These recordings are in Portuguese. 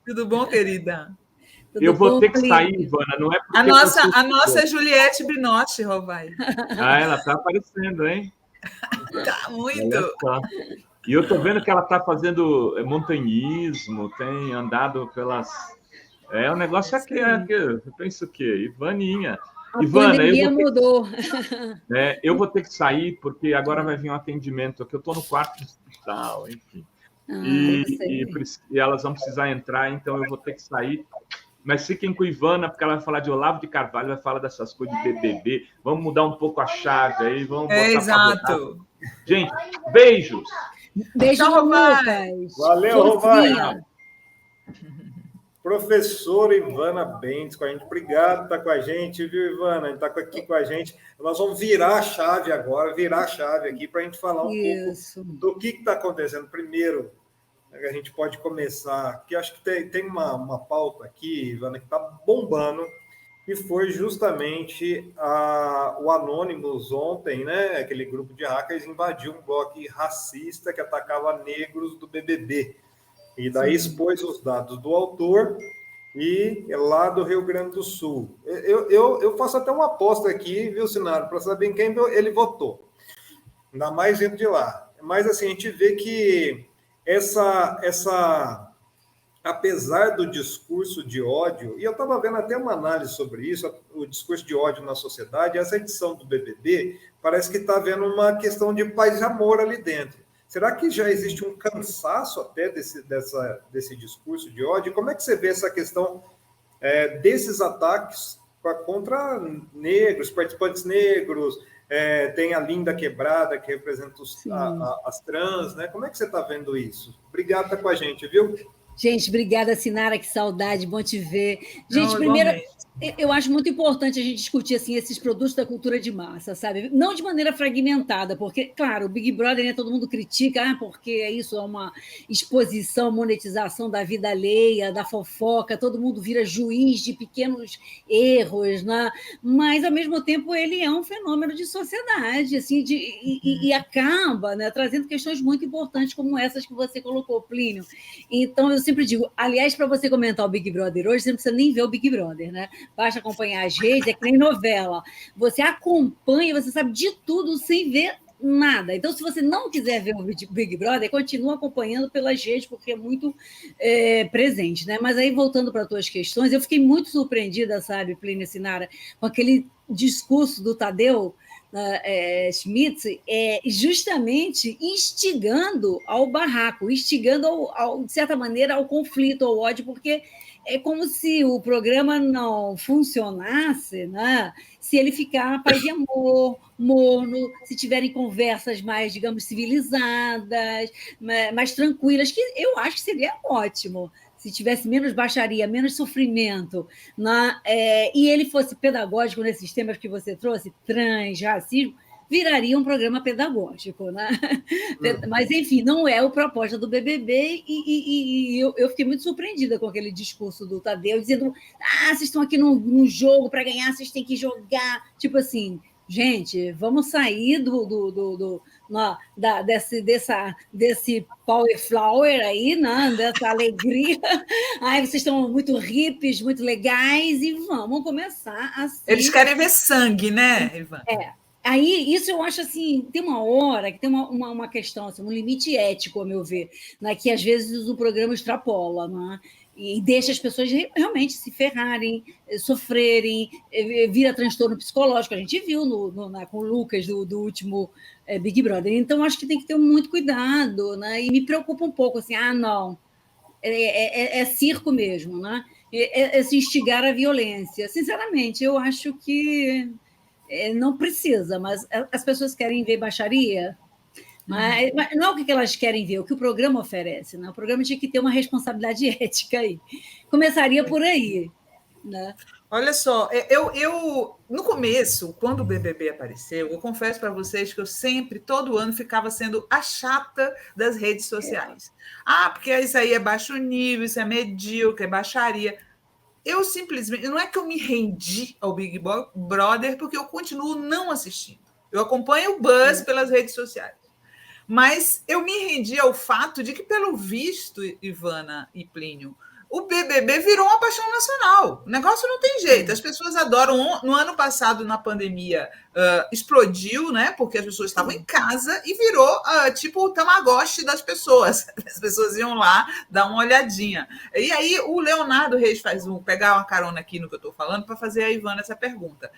Tudo bom, querida? Eu vou ter que sair, Ivana, não é porque a nossa Juliette Binotti, Rovai. Ela está aparecendo, hein? Tá muito. Olha só. E eu estou vendo que ela está fazendo montanhismo, tem andado pelas... o negócio aqui é que eu penso o quê? Ivaninha. Ivana, mudou. Eu vou ter que sair, porque agora vai vir um atendimento aqui. Eu estou no quarto do hospital, enfim. E elas vão precisar entrar, então eu vou ter que sair. Mas fiquem com a Ivana, porque ela vai falar de Olavo de Carvalho, vai falar dessas coisas de BBB. Vamos mudar um pouco a chave aí. Vamos exato. Gente, beijos. Beijo, Lucas. Valeu, Rovai. Professora Ivana Bentes com a gente. Obrigado por estar com a gente, viu, Ivana? Está aqui com a gente. Nós vamos virar a chave agora, aqui para a gente falar um pouco do que está acontecendo. Primeiro, a gente pode começar, que acho que tem uma pauta aqui, Ivana, que está bombando, que foi justamente o Anonymous ontem, né? Aquele grupo de hackers invadiu um bloco racista que atacava negros do BBB. E daí expôs os dados do autor e lá do Rio Grande do Sul. Eu faço até uma aposta aqui, viu, Sinara, para saber em quem ele votou. Ainda mais dentro de lá. Mas, assim, a gente vê que apesar do discurso de ódio, e eu estava vendo até uma análise sobre isso, o discurso de ódio na sociedade, essa edição do BBB, parece que está havendo uma questão de paz e amor ali dentro. Será que já existe um cansaço até desse discurso de ódio? Como é que você vê essa questão desses ataques contra negros, participantes negros? Tem a Linda Quebrada, que representa as trans, né? Como é que você está vendo isso? Obrigado por estar com a gente, viu? Gente, obrigada, Sinara, que saudade, bom te ver. Gente, primeiro, eu acho muito importante a gente discutir assim, esses produtos da cultura de massa, sabe? Não de maneira fragmentada, porque, claro, o Big Brother, né, todo mundo critica, porque isso é uma exposição, monetização da vida alheia, da fofoca, todo mundo vira juiz de pequenos erros, né? Mas, ao mesmo tempo, ele é um fenômeno de sociedade, assim, e acaba, né, trazendo questões muito importantes como essas que você colocou, Plínio. Então, eu sempre digo, aliás, para você comentar o Big Brother hoje, você não precisa nem ver o Big Brother, né? Basta acompanhar as redes, é que nem novela. Você acompanha, você sabe de tudo sem ver nada. Então, se você não quiser ver o Big Brother, continua acompanhando pelas redes, porque é muito presente, né? Mas aí, voltando para as tuas questões, eu fiquei muito surpreendida, sabe, Plínio e Sinara, com aquele discurso do Tadeu Schmidt, justamente instigando ao barraco, instigando, de certa maneira, ao conflito, ao ódio, porque é como se o programa não funcionasse, né? Se ele ficar paz e amor, morno, se tiverem conversas mais, digamos, civilizadas, mais tranquilas, que eu acho que seria ótimo. Se tivesse menos baixaria, menos sofrimento, né? E ele fosse pedagógico nesses temas que você trouxe, trans, racismo, viraria um programa pedagógico, né? Mas, enfim, não é o propósito do BBB e eu fiquei muito surpreendida com aquele discurso do Tadeu, dizendo, vocês estão aqui num jogo para ganhar, vocês têm que jogar. Tipo assim, gente, vamos sair desse power flower aí, né? Dessa alegria. Ai, vocês estão muito hippies, muito legais, e vamos começar assim. Eles querem ver sangue, né, Ivan? Aí, isso eu acho assim, tem uma hora que tem uma questão, assim, um limite ético, a meu ver, né, que às vezes o programa extrapola, né, e deixa as pessoas realmente se ferrarem, sofrerem, vira transtorno psicológico. A gente viu com o Lucas do último Big Brother. Então, acho que tem que ter muito cuidado, né, e me preocupa um pouco, assim, não, é circo mesmo, né, é se instigar a violência. Sinceramente, eu acho que não precisa, mas as pessoas querem ver baixaria, mas não o que elas querem ver, o que o programa oferece, né? O programa tinha que ter uma responsabilidade ética aí. Começaria por aí, né? Olha só, eu no começo, quando o BBB apareceu, eu confesso para vocês que eu sempre, todo ano, ficava sendo a chata das redes sociais. Porque isso aí é baixo nível, isso é medíocre, é baixaria. Eu simplesmente... Não é que eu me rendi ao Big Brother, porque eu continuo não assistindo. Eu acompanho o buzz pelas redes sociais. Mas eu me rendi ao fato de que, pelo visto, Ivana e Plínio, o BBB virou uma paixão nacional. O negócio não tem jeito. As pessoas adoram. No ano passado, na pandemia, explodiu, né? Porque as pessoas estavam em casa e virou tipo o Tamagotchi das pessoas. As pessoas iam lá dar uma olhadinha. E aí o Leonardo Reis pegar uma carona aqui no que eu estou falando para fazer a Ivana essa pergunta.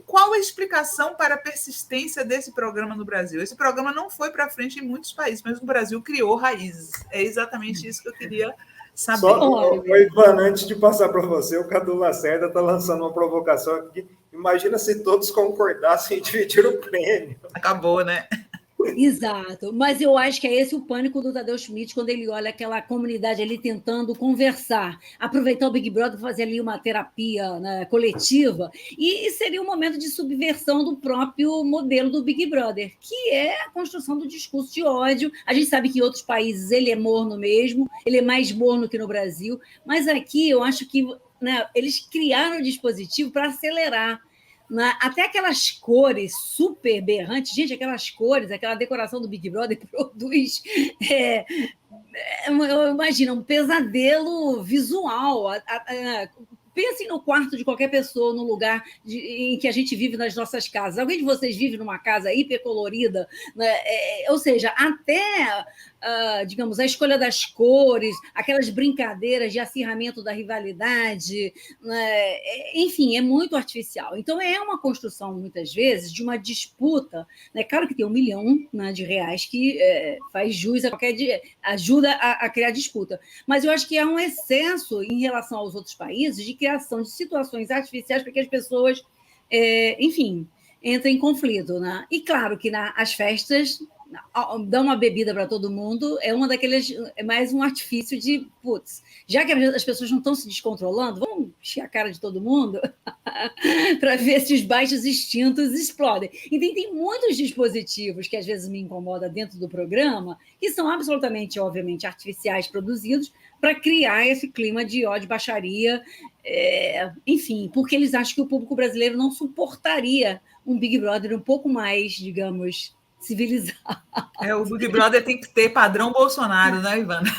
Qual a explicação para a persistência desse programa no Brasil? Esse programa não foi para frente em muitos países, mas no Brasil criou raízes. É exatamente isso que eu queria saber. Ivana, antes de passar para você, o Cadu Lacerda está lançando uma provocação aqui. Imagina se todos concordassem em dividir o prêmio. Acabou, né? Exato, mas eu acho que é esse o pânico do Tadeu Schmidt quando ele olha aquela comunidade ali tentando conversar, aproveitar o Big Brother para fazer ali uma terapia, né, coletiva, e seria um momento de subversão do próprio modelo do Big Brother, que é a construção do discurso de ódio. A gente sabe que em outros países ele é morno mesmo, ele é mais morno que no Brasil, mas aqui eu acho que, né, eles criaram o dispositivo para acelerar. Até aquelas cores super berrantes, gente, aquelas cores, aquela decoração do Big Brother produz, eu imagino, um pesadelo visual. Pensem no quarto de qualquer pessoa, no lugar em que a gente vive nas nossas casas. Alguém de vocês vive numa casa hipercolorida? Né? Ou seja, até, digamos, a escolha das cores, aquelas brincadeiras de acirramento da rivalidade, né? Enfim, é muito artificial. Então, é uma construção, muitas vezes, de uma disputa. Né? Claro que tem R$1 milhão, né, de reais que faz jus a qualquer ajuda a criar disputa. Mas eu acho que há um excesso em relação aos outros países de criação de situações artificiais para que as pessoas, enfim, entrem em conflito. Né? E claro que as festas dão uma bebida para todo mundo, é mais um artifício de, putz, já que as pessoas não estão se descontrolando, vamos encher a cara de todo mundo para ver se os baixos instintos explodem. E tem muitos dispositivos que às vezes me incomodam dentro do programa, que são absolutamente, obviamente, artificiais, produzidos para criar esse clima de ódio, baixaria, enfim, porque eles acham que o público brasileiro não suportaria um Big Brother um pouco mais, digamos, civilizado. É, o Big Brother tem que ter padrão Bolsonaro, né, Ivana?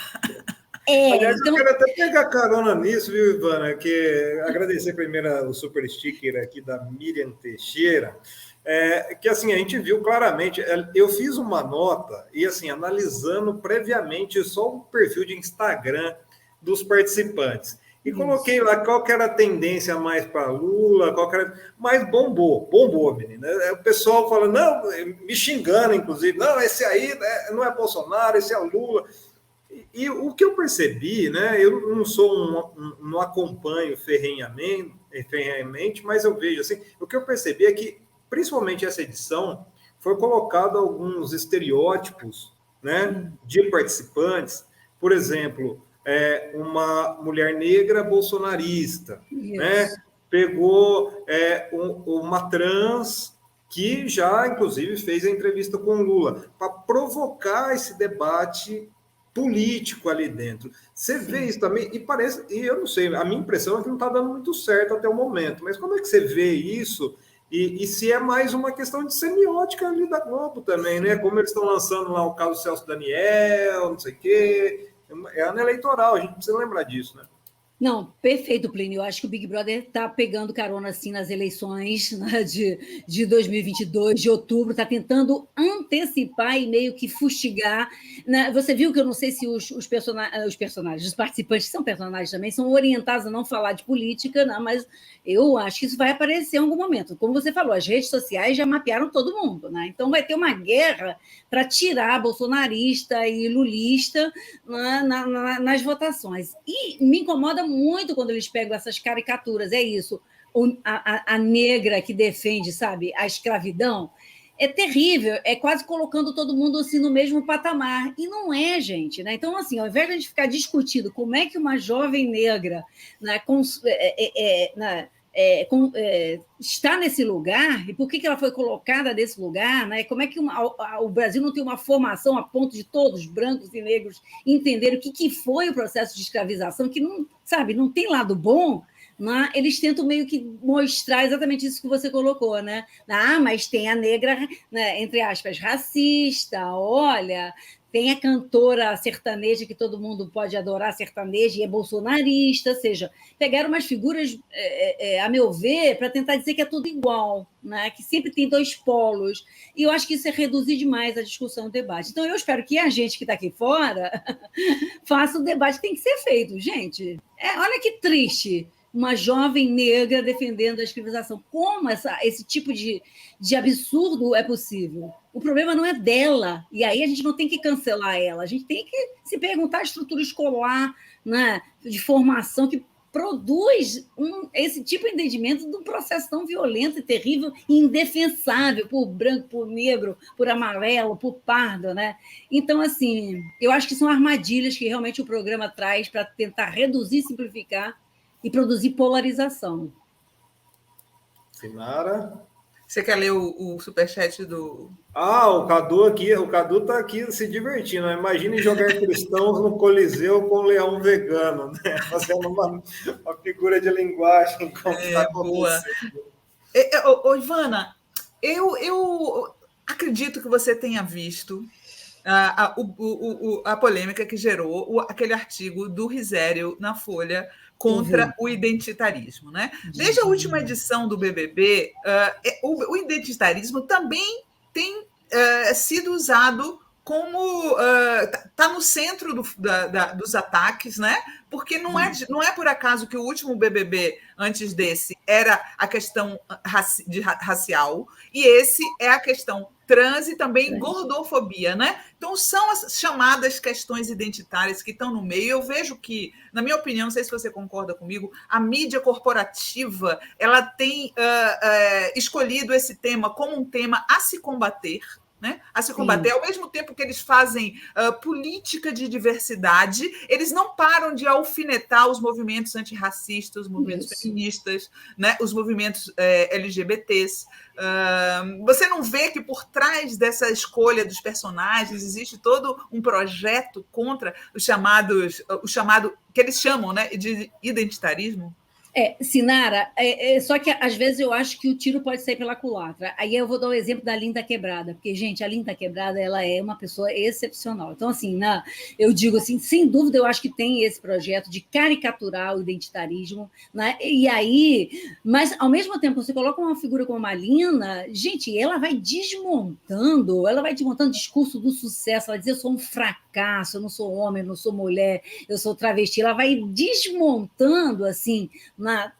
Aliás, então... eu quero até pegar carona nisso, viu, Ivana? Que agradecer primeiro o super sticker aqui da Miriam Teixeira, que assim, a gente viu claramente, eu fiz uma nota e assim, analisando previamente só o perfil de Instagram dos participantes. E coloquei lá qual que era a tendência mais para Lula, mas bombou, menina. O pessoal fala, não, me xingando, inclusive, não, esse aí não é Bolsonaro, esse é Lula. E o que eu percebi, né, eu não acompanho ferrenhamente, mas eu vejo assim, o que eu percebi é que, principalmente essa edição, foi colocado alguns estereótipos, né, de participantes, por exemplo, uma mulher negra bolsonarista, né? Pegou uma trans que já, inclusive, fez a entrevista com Lula, para provocar esse debate político ali dentro. Você vê isso também, e eu não sei, a minha impressão é que não está dando muito certo até o momento, mas como é que você vê isso? E se é mais uma questão de semiótica ali da Globo também, né? Como eles estão lançando lá o caso Celso Daniel, não sei o quê. É ano eleitoral, a gente precisa lembrar disso, né? Não, perfeito, Plínio. Eu acho que o Big Brother está pegando carona assim nas eleições, né, de 2022, de outubro, está tentando antecipar e meio que fustigar. Né? Você viu que eu não sei se os personagens, os participantes que são personagens também, são orientados a não falar de política, né? Mas eu acho que isso vai aparecer em algum momento. Como você falou, as redes sociais já mapearam todo mundo, né? Então vai ter uma guerra para tirar bolsonarista e lulista, né, nas votações. E me incomoda muito quando eles pegam essas caricaturas, é isso, a negra que defende, sabe, a escravidão, é terrível, é quase colocando todo mundo assim no mesmo patamar, e não é, gente, né? Então, assim, ao invés de a gente ficar discutindo como é que uma jovem negra, né, está nesse lugar, e por que ela foi colocada nesse lugar, né? Como é que o Brasil não tem uma formação a ponto de todos, brancos e negros, entenderem o que foi o processo de escravização, que não, sabe, não tem lado bom, né, eles tentam meio que mostrar exatamente isso que você colocou, né? Mas tem a negra, né, entre aspas, racista, olha, tem a cantora sertaneja que todo mundo pode adorar sertaneja e é bolsonarista, ou seja, pegaram umas figuras, a meu ver, para tentar dizer que é tudo igual, né? Que sempre tem dois polos, e eu acho que isso é reduzir demais a discussão, o debate. Então, eu espero que a gente que está aqui fora faça o debate que tem que ser feito, gente. Olha que triste, uma jovem negra defendendo a escravização. Como esse tipo de absurdo é possível? O problema não é dela, e aí a gente não tem que cancelar ela, a gente tem que se perguntar a estrutura escolar, né, de formação que produz esse tipo de entendimento de um processo tão violento e terrível e indefensável por branco, por negro, por amarelo, por pardo, né? Então, assim, eu acho que são armadilhas que realmente o programa traz para tentar reduzir, simplificar e produzir polarização. Sinara? Você quer ler o superchat do... O Cadu está aqui se divertindo. Imagine jogar cristãos no Coliseu com um leão vegano, né? Fazendo uma figura de linguagem como está acontecendo. Ivana, eu acredito que você tenha visto a polêmica que gerou aquele artigo do Risério na Folha contra o identitarismo, né? Desde a última edição do BBB, o identitarismo também tem sido usado como está no centro dos ataques, né? Porque não é por acaso que o último BBB antes desse era a questão racial e esse é a questão trans e também gordofobia, né? Então, são as chamadas questões identitárias que estão no meio. Eu vejo que, na minha opinião, não sei se você concorda comigo, a mídia corporativa ela tem escolhido esse tema como um tema a se combater, né? A se combater. Sim. Ao mesmo tempo que eles fazem política de diversidade, eles não param de alfinetar os movimentos antirracistas, os movimentos feministas, né? Os movimentos LGBTs. Você não vê que por trás dessa escolha dos personagens existe todo um projeto contra o chamado que eles chamam, né, de identitarismo? Sinara, só que às vezes eu acho que o tiro pode sair pela culatra. Aí eu vou dar o exemplo da Linda Quebrada, porque, gente, a Linda Quebrada ela é uma pessoa excepcional. Então, assim, eu digo assim, sem dúvida, eu acho que tem esse projeto de caricaturar o identitarismo, né? E aí, mas ao mesmo tempo, você coloca uma figura como a Lina, gente, ela vai desmontando o discurso do sucesso, ela diz, eu sou um fracasso, eu não sou homem, eu não sou mulher, eu sou travesti, ela vai desmontando, assim,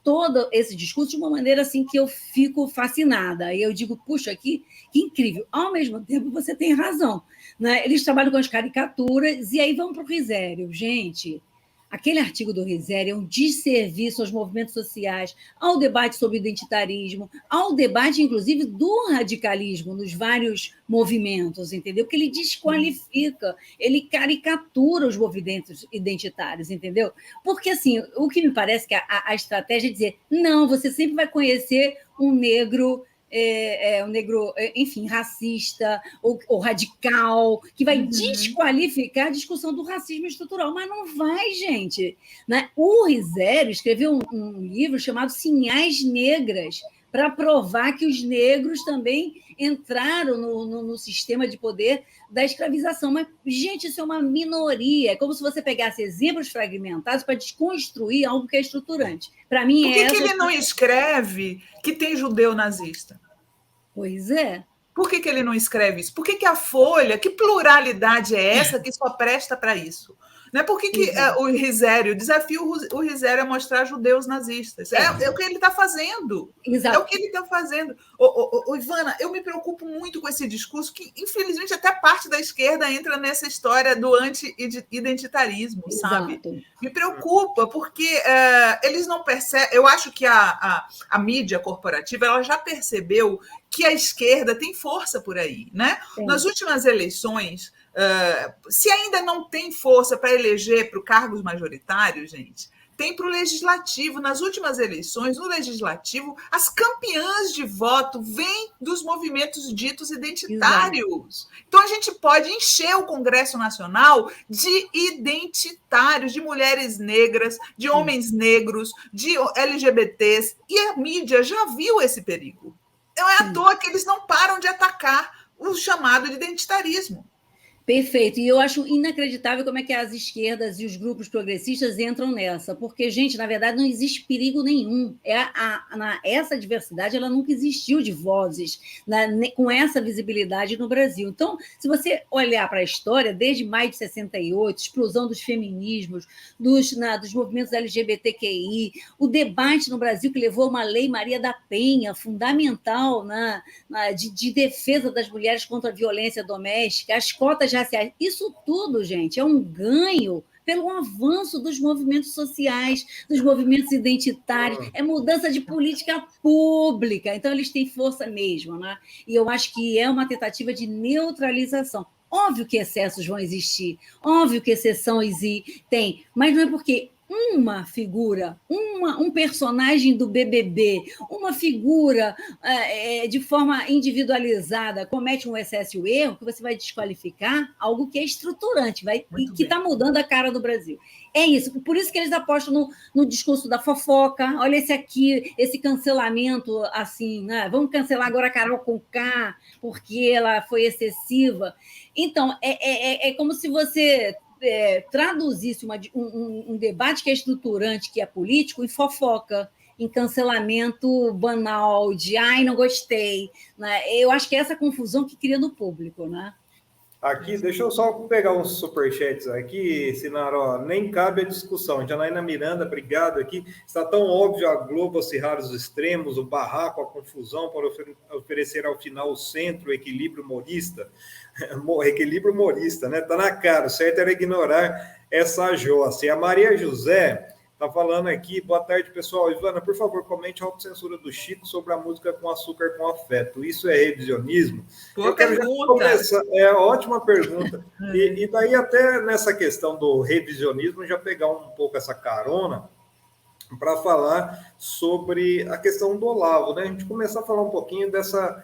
todo esse discurso de uma maneira assim que eu fico fascinada. E eu digo, puxa, que incrível. Ao mesmo tempo, você tem razão, né? Eles trabalham com as caricaturas e aí vão para o Risério. Gente, aquele artigo do Risério é um desserviço aos movimentos sociais, ao debate sobre identitarismo, ao debate, inclusive, do radicalismo nos vários movimentos, entendeu? Porque ele desqualifica, ele caricatura os movimentos identitários, entendeu? Porque, assim, o que me parece que a estratégia é dizer, não, você sempre vai conhecer um negro... um negro, enfim, racista ou radical, que vai desqualificar a discussão do racismo estrutural, mas não vai, gente. Né? O Risério escreveu um livro chamado Sinhais Negras, para provar que os negros também entraram no sistema de poder da escravização. Mas, gente, isso é uma minoria. É como se você pegasse exemplos fragmentados para desconstruir algo que é estruturante. Para mim, Por que ele não escreve que tem judeu nazista? Pois é. Por que ele não escreve isso? Por que a Folha, que pluralidade é essa que só presta para isso? Né? Por que o Risério, desafia o Risério a mostrar judeus nazistas? É o que ele está fazendo. Exato. É o que ele está fazendo. Ivana, eu me preocupo muito com esse discurso que, infelizmente, até parte da esquerda entra nessa história do anti-identitarismo, sabe? Me preocupa, porque eles não percebem... Eu acho que a mídia corporativa ela já percebeu que a esquerda tem força por aí, né? Nas últimas eleições... se ainda não tem força para eleger para cargos majoritários, gente, tem para o legislativo. Nas últimas eleições, no legislativo, as campeãs de voto vêm dos movimentos ditos identitários. Exato. Então, a gente pode encher o Congresso Nacional de identitários, de mulheres negras, de homens negros, de LGBTs, e a mídia já viu esse perigo. Não é à toa que eles não param de atacar o chamado de identitarismo. Perfeito. E eu acho inacreditável como é que as esquerdas e os grupos progressistas entram nessa, porque, gente, na verdade, não existe perigo nenhum. Essa diversidade ela nunca existiu de vozes com essa visibilidade no Brasil. Então, se você olhar para a história, desde maio de 68, explosão dos feminismos, dos movimentos LGBTQI, o debate no Brasil que levou a uma lei Maria da Penha, fundamental de defesa das mulheres contra a violência doméstica, as cotas raciais, isso tudo, gente, é um ganho pelo avanço dos movimentos sociais, dos movimentos identitários, é mudança de política pública, então eles têm força mesmo, né? E eu acho que é uma tentativa de neutralização. Óbvio que excessos vão existir, óbvio que exceções tem, mas não é porque uma figura, um personagem do BBB, uma figura de forma individualizada comete um excesso e um erro, que você vai desqualificar algo que é estruturante, e que está mudando a cara do Brasil. É isso, por isso que eles apostam no discurso da fofoca, olha esse aqui, esse cancelamento assim, né? Vamos cancelar agora a Carol Conká, porque ela foi excessiva. Então, é como se você traduzisse um debate que é estruturante, que é político, em fofoca, em cancelamento banal, de ai, não gostei. Né? Eu acho que é essa confusão que cria no público, né? Aqui, deixa eu só pegar uns superchats aqui, Sinara, nem cabe a discussão. Janaína Miranda, obrigado aqui. Está tão óbvio a Globo acirrar os extremos, o barraco, a confusão, para oferecer ao final o centro, o equilíbrio humorista. Equilíbrio humorista, né? Está na cara, o certo era ignorar essa jossa. E a Maria José está falando aqui, boa tarde, pessoal. Ivana, por favor, comente a autocensura do Chico sobre a música Com Açúcar com Afeto. Isso é revisionismo? Boa pergunta. Ótima pergunta. E daí até nessa questão do revisionismo, já pegar um pouco essa carona para falar sobre a questão do Olavo, né? A gente começar a falar um pouquinho dessa...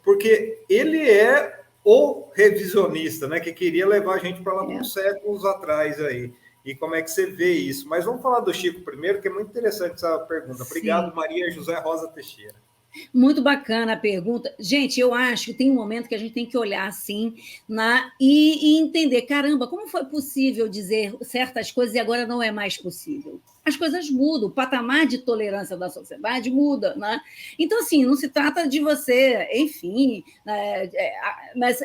Porque ele é o revisionista, né? Que queria levar a gente para lá uns séculos atrás aí. E como é que você vê isso? Mas vamos falar do Chico primeiro, que é muito interessante essa pergunta. Obrigado, sim. Maria José Rosa Teixeira. Muito bacana a pergunta. Gente, eu acho que tem um momento que a gente tem que olhar assim e entender, caramba, como foi possível dizer certas coisas e agora não é mais possível? As coisas mudam, o patamar de tolerância da sociedade muda, né? Então, assim, não se trata de você, enfim, mas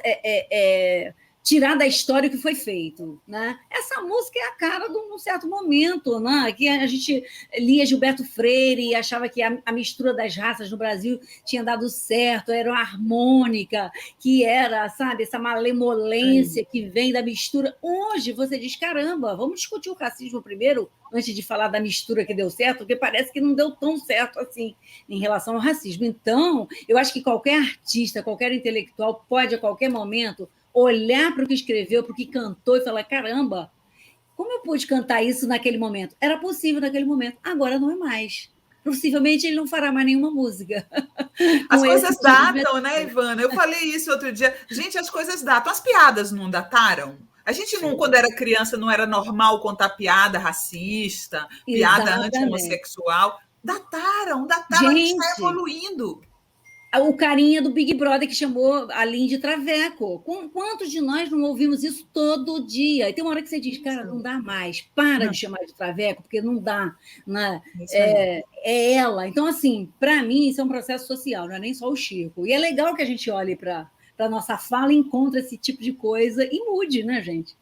tirar da história o que foi feito, né? Essa música é a cara de um certo momento, né? Que a gente lia Gilberto Freire e achava que a mistura das raças no Brasil tinha dado certo, era uma harmônica, que era, sabe, essa malemolência que vem da mistura. Hoje você diz, caramba, vamos discutir o racismo primeiro, antes de falar da mistura que deu certo, porque parece que não deu tão certo assim em relação ao racismo. Então, eu acho que qualquer artista, qualquer intelectual pode, a qualquer momento, olhar para o que escreveu, para o que cantou e falar, caramba, como eu pude cantar isso naquele momento? Era possível naquele momento, agora não é mais. Possivelmente ele não fará mais nenhuma música. As coisas datam, né, Ivana? Eu falei isso outro dia. Gente, as coisas datam. As piadas não dataram? A gente, não, quando era criança, não era normal contar piada racista, piada anti-homossexual. Dataram, gente, a gente está evoluindo. O carinha do Big Brother que chamou a Lin de Traveco. Quantos de nós não ouvimos isso todo dia? E tem uma hora que você diz, cara, não dá mais, para de chamar de Traveco, porque não dá. Né? É ela. Então, assim, para mim, isso é um processo social, não é nem só o Chico. E é legal que a gente olhe para a nossa fala e encontre esse tipo de coisa e mude, né, gente?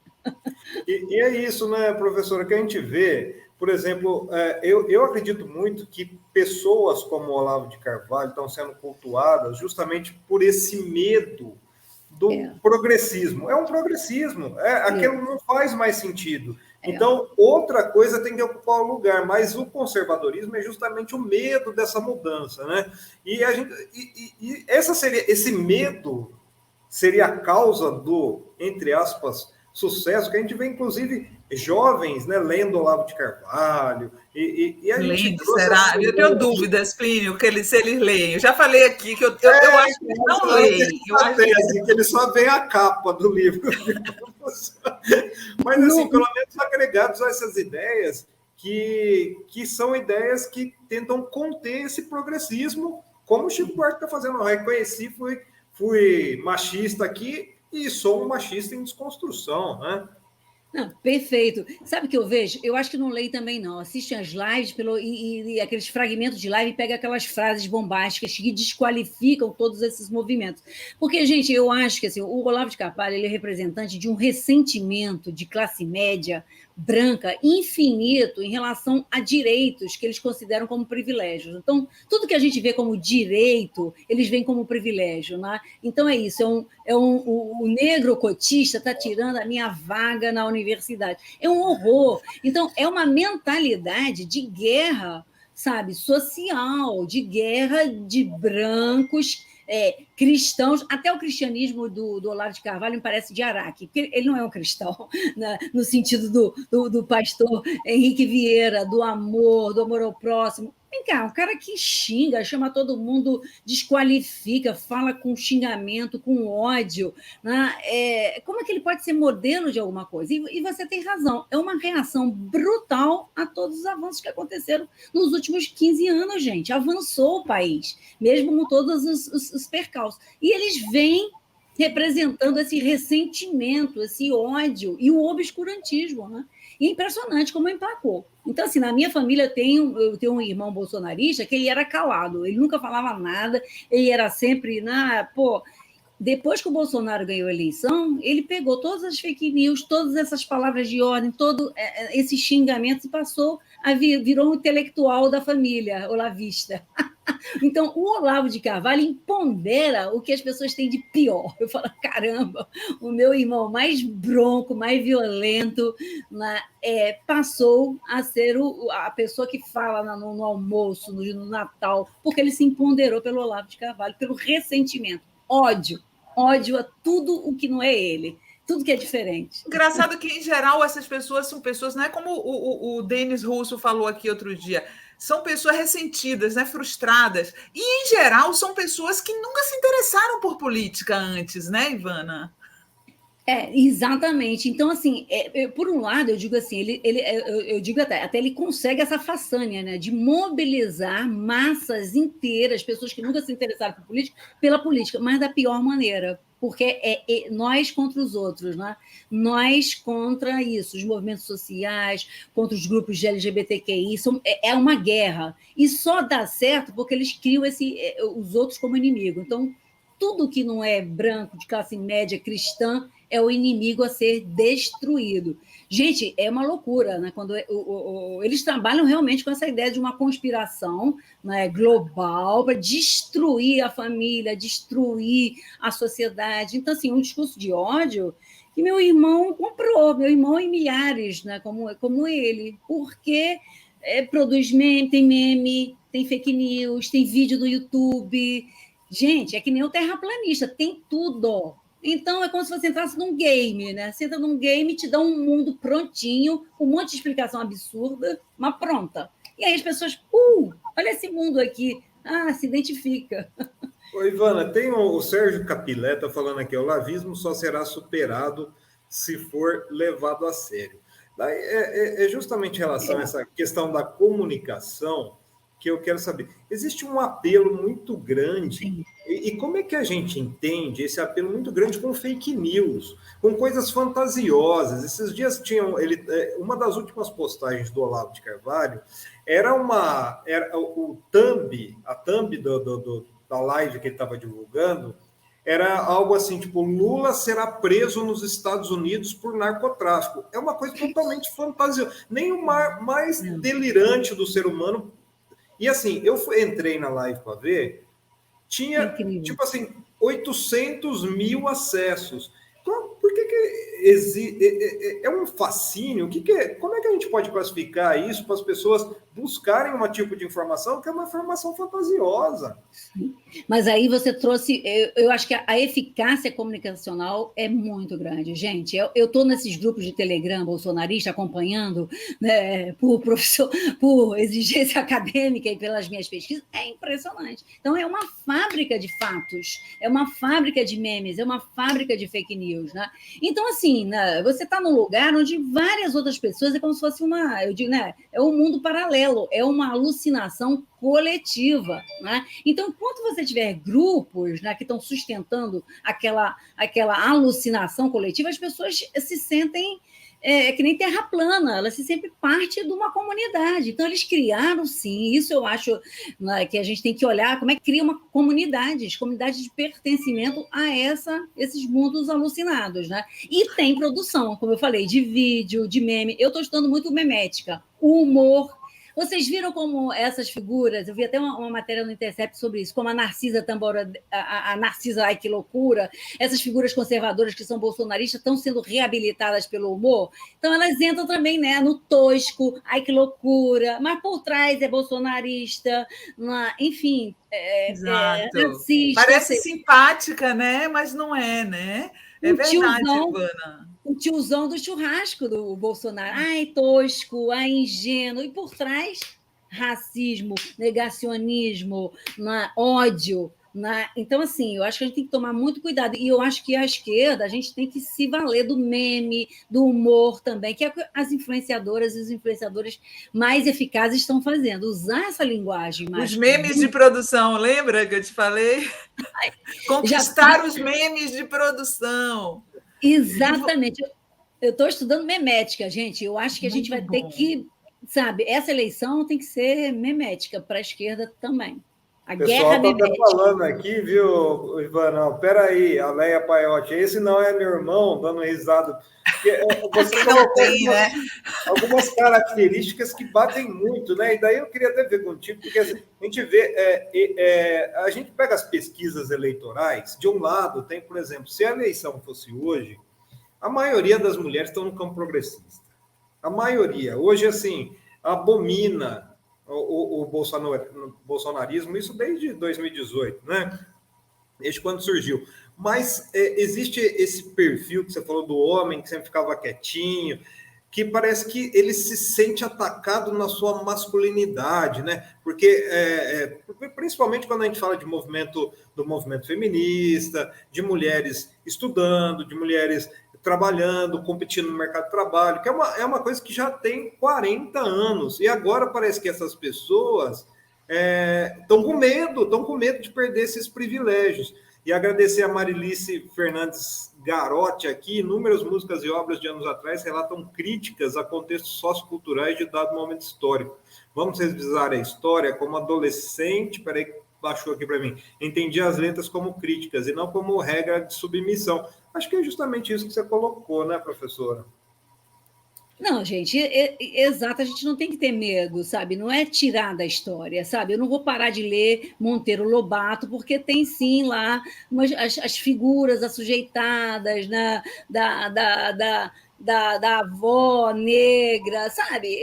E é isso, né, professora, que a gente vê... Por exemplo, eu acredito muito que pessoas como o Olavo de Carvalho estão sendo cultuadas justamente por esse medo do progressismo. É um progressismo, aquilo não faz mais sentido. Então, outra coisa tem que ocupar o lugar, mas o conservadorismo é justamente o medo dessa mudança, né? E esse medo seria a causa do, entre aspas, sucesso, que a gente vê, inclusive, jovens, né, lendo Olavo de Carvalho, E a gente será? Eu tenho dúvidas, Plínio, se eles leem. Eu já falei aqui que eu acho que eles não leem. Que eles só veem a capa do livro. Mas, assim, pelo menos agregados a essas ideias, que são ideias que tentam conter esse progressismo, como o Chico Buarque está fazendo. Eu reconheci, fui machista aqui e sou um machista em desconstrução, né? Não, perfeito. Sabe o que eu vejo? Eu acho que não leio também, não. Assistem as lives e aqueles fragmentos de live e pega aquelas frases bombásticas que desqualificam todos esses movimentos. Porque, gente, eu acho que assim, o Olavo de Carvalho ele é representante de um ressentimento de classe média branca infinito em relação a direitos que eles consideram como privilégios. Então, tudo que a gente vê como direito, eles veem como privilégio, né? Então, é isso. O negro cotista está tirando a minha vaga na universidade. É um horror. Então, é uma mentalidade de guerra, sabe, social, de guerra de brancos, cristãos. Até o cristianismo do Olavo de Carvalho me parece de Araque, porque ele não é um cristão, né, no sentido do pastor Henrique Vieira, do amor ao próximo. Vem cá, um cara que xinga, chama todo mundo, desqualifica, fala com xingamento, com ódio, né? Como é que ele pode ser modelo de alguma coisa? E você tem razão, é uma reação brutal a todos os avanços que aconteceram nos últimos 15 anos, gente. Avançou o país, mesmo com todos os percalços. E eles vêm representando esse ressentimento, esse ódio e o obscurantismo, né? E é impressionante como emplacou. Então, assim, na minha família eu tenho um irmão bolsonarista que ele era calado, ele nunca falava nada, ele era sempre, depois que o Bolsonaro ganhou a eleição, ele pegou todas as fake news, todas essas palavras de ordem, todo esse xingamento e virou um intelectual da família olavista. Então, o Olavo de Carvalho empodera o que as pessoas têm de pior. Eu falo, caramba, o meu irmão mais bronco, mais violento, passou a ser a pessoa que fala no almoço, no Natal, porque ele se empoderou pelo Olavo de Carvalho, pelo ressentimento, ódio a tudo o que não é ele. Tudo que é diferente. Engraçado que, em geral, essas pessoas são pessoas, não é como o Denis Russo falou aqui outro dia, são pessoas ressentidas, né, frustradas. E, em geral, são pessoas que nunca se interessaram por política antes, né, Ivana? Exatamente. Então, assim, por um lado, eu digo assim, eu digo até ele consegue essa façanha, né, de mobilizar massas inteiras, pessoas que nunca se interessaram por política, pela política, mas da pior maneira, porque nós contra os outros, né? Nós contra isso, os movimentos sociais, contra os grupos de LGBTQI, é uma guerra. E só dá certo porque eles criam os outros como inimigo. Então, tudo que não é branco, de classe média, cristã, é o inimigo a ser destruído. Gente, é uma loucura, né? Quando eles trabalham realmente com essa ideia de uma conspiração, né, global para destruir a família, destruir a sociedade. Então, assim, um discurso de ódio que meu irmão comprou, meu irmão e milhares, né, como ele, porque produz meme, tem fake news, tem vídeo no YouTube. Gente, é que nem o terraplanista, tem tudo. Então, é como se você entrasse num game, né? Você entra num game, te dá um mundo prontinho, com um monte de explicação absurda, mas pronta. E aí as pessoas, olha esse mundo aqui, se identifica. Ô, Ivana, tem o Sérgio Capilé, está falando aqui, o olavismo só será superado se for levado a sério. Daí, é justamente em relação a essa questão da comunicação que eu quero saber. Existe um apelo muito grande, e como é que a gente entende esse apelo muito grande com fake news, com coisas fantasiosas? Esses dias uma das últimas postagens do Olavo de Carvalho era o thumb, a thumb da live que ele estava divulgando, era algo assim, tipo, Lula será preso nos Estados Unidos por narcotráfico. É uma coisa totalmente fantasiosa, nem o mais delirante do ser humano. E assim, eu entrei na live para ver, tinha, tipo assim, 800 mil acessos. Então, por que é um fascínio? Como é que a gente pode classificar isso para as pessoas buscarem um tipo de informação que é uma informação fantasiosa? Sim. Mas aí você trouxe... Eu acho que a eficácia comunicacional é muito grande, gente. Eu estou nesses grupos de Telegram bolsonarista acompanhando, né, por exigência acadêmica e pelas minhas pesquisas, é impressionante. Então, é uma fábrica de fatos, é uma fábrica de memes, é uma fábrica de fake news, né? Então, assim, né, você está num lugar onde várias outras pessoas, é como se fosse eu digo, né, é um mundo paralelo, é uma alucinação coletiva, né? Então, enquanto você tiver grupos, né, que estão sustentando aquela alucinação coletiva, as pessoas se sentem que nem terra plana, elas se sentem parte de uma comunidade. Então, eles criaram, sim, isso eu acho, né, que a gente tem que olhar como é que cria uma comunidade de pertencimento a esses mundos alucinados, né? E tem produção, como eu falei, de vídeo, de meme. Eu estou estudando muito memética, o humor. Vocês viram como essas figuras, eu vi até uma matéria no Intercept sobre isso, como a Narcisa Tambora, a Narcisa, ai que loucura, essas figuras conservadoras que são bolsonaristas estão sendo reabilitadas pelo humor, então elas entram também, né, no tosco, ai que loucura, mas por trás é bolsonarista, enfim, racista. Parece simpática, né? Mas não é, né? É verdade, Ivana. O tiozão do churrasco do Bolsonaro. Ai, tosco, ai, ingênuo. E por trás, racismo, negacionismo, ódio. Então, assim, eu acho que a gente tem que tomar muito cuidado. E eu acho que a esquerda, a gente tem que se valer do meme, do humor também, que é o que as influenciadoras e os influenciadores mais eficazes estão fazendo. Usar essa linguagem mais... Os memes de produção, lembra que eu te falei? Conquistar os memes de produção. Exatamente. Eu estou estudando memética, gente. Eu acho que a gente vai ter que, sabe, essa eleição tem que ser memética para a esquerda também. A guerra memética. O pessoal está falando aqui, viu, Ivana? Peraí, a Leia Paiotti, esse não é meu irmão, dando risada. Você não tem, né? Algumas características que batem muito, né? E daí eu queria até ver contigo, porque assim, a gente vê, a gente pega as pesquisas eleitorais, de um lado tem, por exemplo, se a eleição fosse hoje, a maioria das mulheres estão no campo progressista. A maioria. Hoje, assim, abomina o bolsonarismo, isso desde 2018, né? Desde quando surgiu. Mas existe esse perfil que você falou do homem que sempre ficava quietinho, que parece que ele se sente atacado na sua masculinidade, né? Porque, principalmente quando a gente fala do movimento feminista, de mulheres estudando, de mulheres trabalhando, competindo no mercado de trabalho, que é uma coisa que já tem 40 anos. E agora parece que essas pessoas estão com medo de perder esses privilégios. E agradecer a Marilice Fernandes Garotti aqui, inúmeras músicas e obras de anos atrás relatam críticas a contextos socioculturais de dado momento histórico. Vamos revisar a história como adolescente, peraí, baixou aqui para mim, entendi as letras como críticas e não como regra de submissão. Acho que é justamente isso que você colocou, né, professora? Não, gente, exato, a gente não tem que ter medo, sabe? Não é tirar da história, sabe? Eu não vou parar de ler Monteiro Lobato, porque tem sim lá as figuras assujeitadas, né? da avó negra, sabe?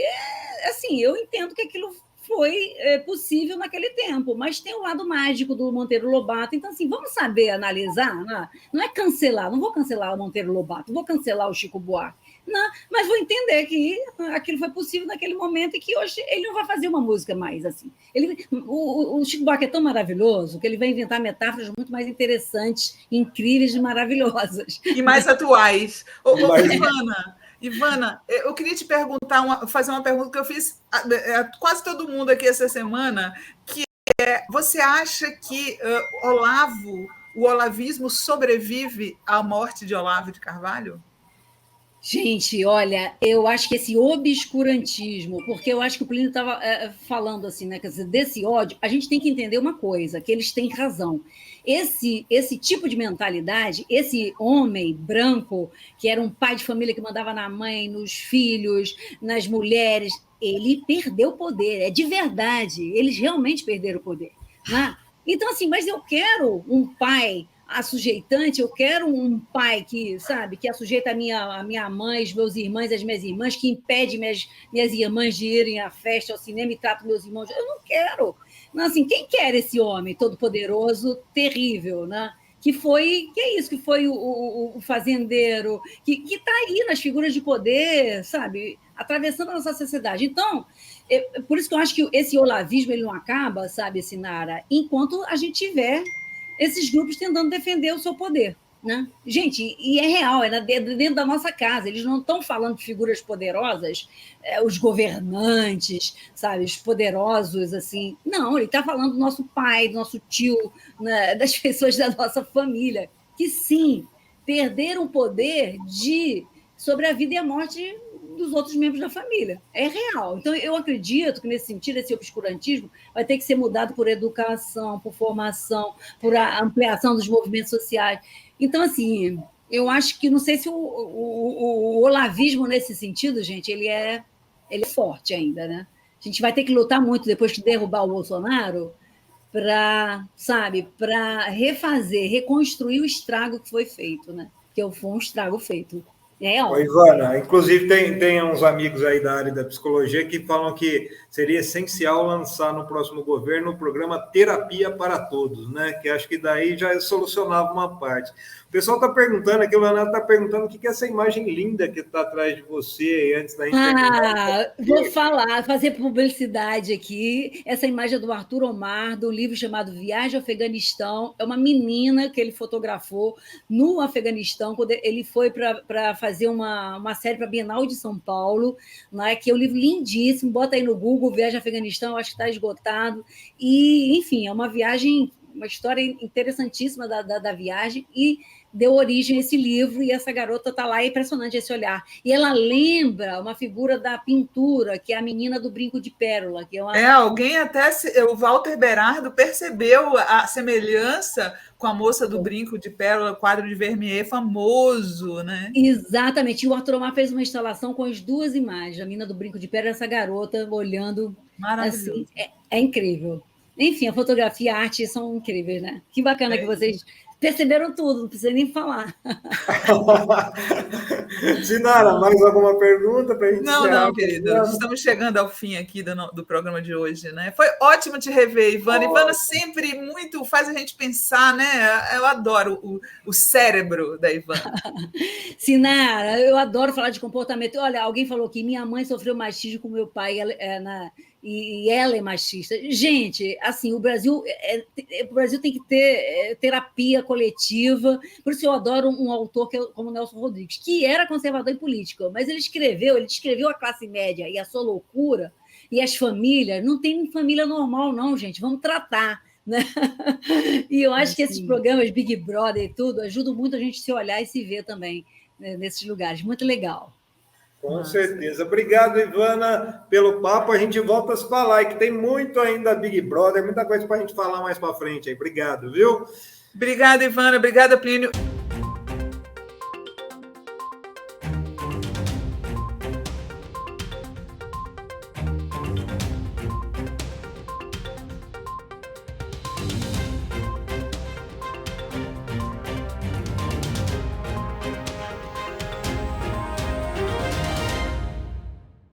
Assim, eu entendo que aquilo foi possível naquele tempo, mas tem o lado mágico do Monteiro Lobato, então, assim, vamos saber analisar, né? Não é cancelar, não vou cancelar o Monteiro Lobato, vou cancelar o Chico Buarque, não, mas vou entender que aquilo foi possível naquele momento e que hoje ele não vai fazer uma música mais assim. O Chico Buarque é tão maravilhoso que ele vai inventar metáforas muito mais interessantes, incríveis e maravilhosas. E mais atuais. Ivana, eu queria te perguntar, fazer uma pergunta que eu fiz a quase todo mundo aqui essa semana, que você acha que o olavismo sobrevive à morte de Olavo de Carvalho? Gente, olha, eu acho que esse obscurantismo, porque eu acho que o Plínio estava falando assim, né? Quer dizer, desse ódio, a gente tem que entender uma coisa, que eles têm razão. Esse tipo de mentalidade, esse homem branco, que era um pai de família que mandava na mãe, nos filhos, nas mulheres, ele perdeu o poder, é de verdade, eles realmente perderam o poder, né? Então, assim, mas eu quero um pai assujeitante, eu quero um pai que, sabe, que assujeita a minha mãe, os meus irmãos, as minhas irmãs, que impede minhas irmãs de irem à festa, ao cinema e trata meus irmãos. Eu não quero. Não, assim, quem quer esse homem todo-poderoso, terrível, né? Que é isso, que foi o fazendeiro, que está aí nas figuras de poder, sabe, atravessando a nossa sociedade. Então, por isso que eu acho que esse olavismo ele não acaba, sabe, Sinara, enquanto a gente tiver esses grupos tentando defender o seu poder, né? Gente, e é real, é dentro da nossa casa, eles não estão falando de figuras poderosas, os governantes, sabe, os poderosos, assim. Não, ele está falando do nosso pai, do nosso tio, né, das pessoas da nossa família, que sim, perderam o poder sobre a vida e a morte dos outros membros da família. É real. Então, eu acredito que, nesse sentido, esse obscurantismo vai ter que ser mudado por educação, por formação, por ampliação dos movimentos sociais. Então, assim, eu acho que, não sei se o olavismo, nesse sentido, gente, ele é forte ainda, né? A gente vai ter que lutar muito depois de derrubar o Bolsonaro para refazer, reconstruir o estrago que foi feito, né? Que foi um estrago feito. Oi, Ivana, inclusive tem uns amigos aí da área da psicologia que falam que seria essencial lançar no próximo governo o programa Terapia para Todos, né? Que acho que daí já solucionava uma parte. O pessoal está perguntando aqui, o Leonardo está perguntando o que é essa imagem linda que está atrás de você antes da gente terminar. Vou fazer publicidade aqui. Essa imagem é do Arthur Omar, do livro chamado Viagem ao Afeganistão. É uma menina que ele fotografou no Afeganistão, quando ele foi para fazer uma série para a Bienal de São Paulo, né, que é um livro lindíssimo. Bota aí no Google, Viagem ao Afeganistão, acho que está esgotado. E, enfim, é uma viagem, uma história interessantíssima da viagem, e deu origem a esse livro, e essa garota está lá, é impressionante esse olhar. E ela lembra uma figura da pintura, que é a menina do Brinco de Pérola. Que alguém até, o Walter Berardo percebeu a semelhança com a moça do Brinco de Pérola, quadro de Vermeer famoso, né? Exatamente. E o Arthur Omar fez uma instalação com as duas imagens, a menina do Brinco de Pérola e essa garota olhando. Maravilhoso. Assim, é incrível. Enfim, a fotografia e a arte são incríveis, né? Que bacana que vocês perceberam tudo, não precisa nem falar. Sinara, mais alguma pergunta para a gente encerrar? Não, querido. Estamos chegando ao fim aqui do programa de hoje, né? Foi ótimo te rever, Ivana. Ivana sempre muito faz a gente pensar, né? Eu adoro o cérebro da Ivana. Sinara, eu adoro falar de comportamento. Olha, alguém falou que minha mãe sofreu machismo com meu pai, e ela é machista. Gente, assim, o Brasil tem que ter terapia coletiva. Por isso eu adoro um autor como Nelson Rodrigues, que era conservador em política, mas ele descreveu a classe média e a sua loucura, e as famílias. Não tem família normal, não, gente. Vamos tratar, né? E eu acho que esses programas Big Brother e tudo ajudam muito a gente se olhar e se ver também, né, nesses lugares. Muito legal. Com certeza. Obrigado, Ivana, pelo papo. A gente volta a se falar, e que tem muito ainda Big Brother, muita coisa para a gente falar mais para frente aí. Obrigado, viu? Obrigada, Ivana. Obrigada, Plínio.